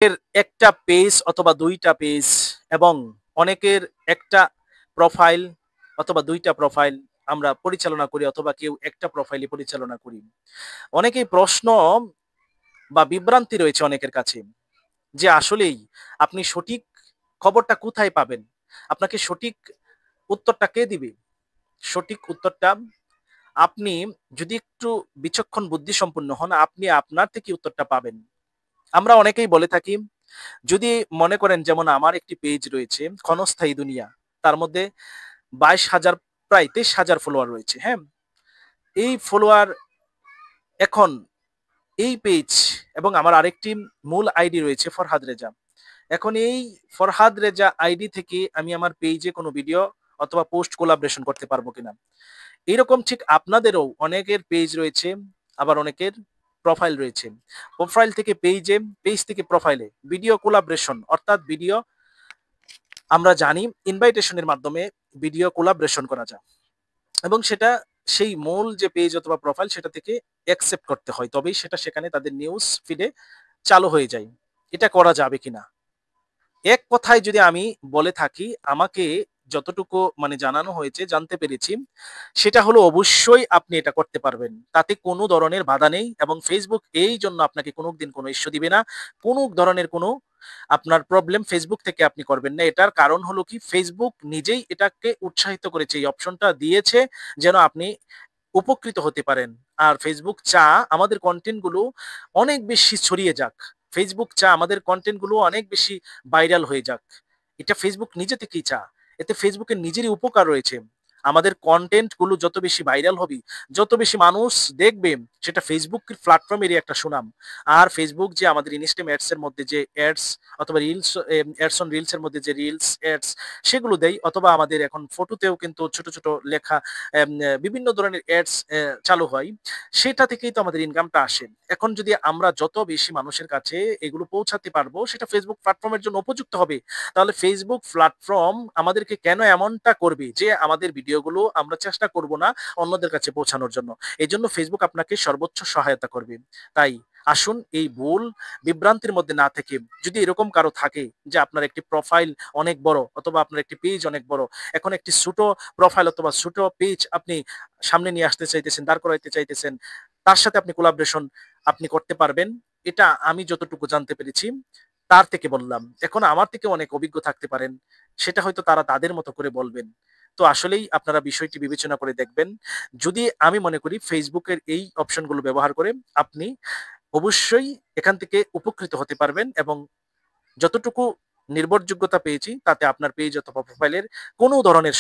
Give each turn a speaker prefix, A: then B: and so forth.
A: এর একটা পেজ অথবা ২ টা পেজ এবং অনেকের একটা প্রোফাইল অথবা ২ টা প্রোফাইল আমরা পরিচালনা করি অথবা কেউ একটা প্রোফাইলই পরিচালনা করি। অনেকেই প্রশ্ন বা বিভ্রান্তি রয়েছে অনেকের কাছে যে আসলেই আপনি সঠিক খবরটা কোথায় পাবেন? আপনাকে সঠিক উত্তরটা কে দিবে? সঠিক উত্তরটা আপনি যদি একটু বিচক্ষণ বুদ্ধিসম্পন্ন হন, আপনি আপনার থেকে উত্তরটা পাবেন। আমরা অনেকেই বলে থাকি, যদি মনে করেন যেমন আমার একটি পেজ রয়েছে ক্ষণস্থায়ী দুনিয়া। তার মধ্যে ২২,০০০ প্রায় ২৩,০০০ ফলোয়ার রয়েছে, হ্যাঁ? এই ফলোয়ার এখন এই পেজ এবং আমার আরেকটি মূল আইডি রয়েছে ফরহাদ রেজা। এখন এই ফরহাদ রেজা আইডি থেকে আমি আমার পেইজে কোনো ভিডিও অথবা পোস্ট কোলাবরেশন করতে পারবো কিনা? এরকম ঠিক আপনাদেরও অনেকের পেজ রয়েছে, আবার অনেকের প্রোফাইল রয়েছে। প্রোফাইল থেকে পেইজে, পেইজ থেকে প্রোফাইলে ভিডিও কোলাবরেশন অর্থাৎ ভিডিও আমরা জানি ইনভাইটেশন এর মাধ্যমে ভিডিও কোলাবরেশন করা যায় এবং সেটা সেই মূল যে পেজ অথবা প্রোফাইল সেটা থেকে অ্যাকসেপ্ট করতে হয়। তবেই সেটা সেখানে তাদের নিউজ ফিডে চালু হয়ে যায়। এটা করা যাবে কিনা? এক কথায় যদি আমি বলে থাকি, আমাকে যতটুকু মানে জানানো হয়েছে, জানতে পেরেছি, সেটা হলো অবশ্যই আপনি এটা করতে পারবেন। তাতে কোনো ধরনের বাধা নেই এবং Facebook এইজন্য আপনাকে কোনোদিন কোনো ইস্যু দিবে না। কোনো ধরনের কোনো আপনার প্রবলেম Facebook থেকে আপনি করবেন না। এটার কারণ হলো কি Facebook নিজেই এটাকে উৎসাহিত করেছে। এই অপশনটা দিয়েছে যেন আপনি উপকৃত হতে পারেন। আর Facebook আমাদের কনটেন্ট গুলো অনেক বেশি ছড়িয়ে যাক। Facebook আমাদের কনটেন্ট গুলো অনেক বেশি ভাইরাল হয়ে যাক। এটা Facebook নিজে থেকেই এতে Facebook এর নিজেরই উপকার রয়েছে। আমাদের কনটেন্ট গুলো যত বেশি ভাইরাল হবে, যত বেশি মানুষ দেখবে, সেটা Facebook এর প্ল্যাটফর্মেরই একটা সুনাম। আর Facebook যে আমাদের Instagram অ্যাডস এর মধ্যে যে অ্যাডস অথবা রিলস অ্যাডস অন রিলস এর মধ্যে যে রিলস অ্যাডস সেগুলো দেয় অথবা আমাদের এখন ফটোতেও কিন্তু ছোট, ছোট লেখা বিভিন্ন ধরনের অ্যাডস চালু হয়। সেটা থেকেই তো আমাদের ইনকামটা আসে। এখন যদি আমরা যত বেশি মানুষের কাছে এগুলো পৌঁছাতে পারবো, সেটা Facebook প্ল্যাটফর্মের জন্য উপযুক্ত হবে। তাহলে Facebook প্ল্যাটফর্ম আমাদেরকে কেন এমনটা করবে যে আমাদের ভিডিওগুলো আমরা চেষ্টা করব না অন্যদের কাছে পৌঁছানোর জন্য। এজন্য Facebook আপনাকে সর্বোচ্চ সহায়তা করবে। তাই আসুন এই ভুল বিভ্রান্তির মধ্যে না থেকে, যদি এরকম কারো থাকে যে আপনার একটি প্রোফাইল অনেক বড় অথবা আপনার একটি পেজ অনেক বড়, এখন একটি ছোট প্রোফাইল অথবা ছোট পেজ আপনি সামনে নিয়ে আসতে চাইতেছেন, দাঁড় করাইতে চাইতেছেন, তার সাথে আপনি কোলাবরেশন আপনি করতে পারবেন। এটা আমি যতটুকু জানতে পেরেছি তার থেকে বললাম। এখন আমার থেকে অনেক অভিজ্ঞ থাকতে পারেন। সেটা হয়তো তারা তাদের মতো করে বলবেন। তো আসলেই আপনারা বিষয়টি বিবেচনা করে দেখবেন। যদি আমি মনে করি Facebook এর এই অপশনগুলো ব্যবহার করে আপনি অবশ্যই এখান থেকে উপকৃত হতে পারবেন এবং যতটুকু নির্ভরযোগ্যতা পেয়েছি তাতে আপনার পেজ অথবা প্রোফাইলের কোনো ধরনের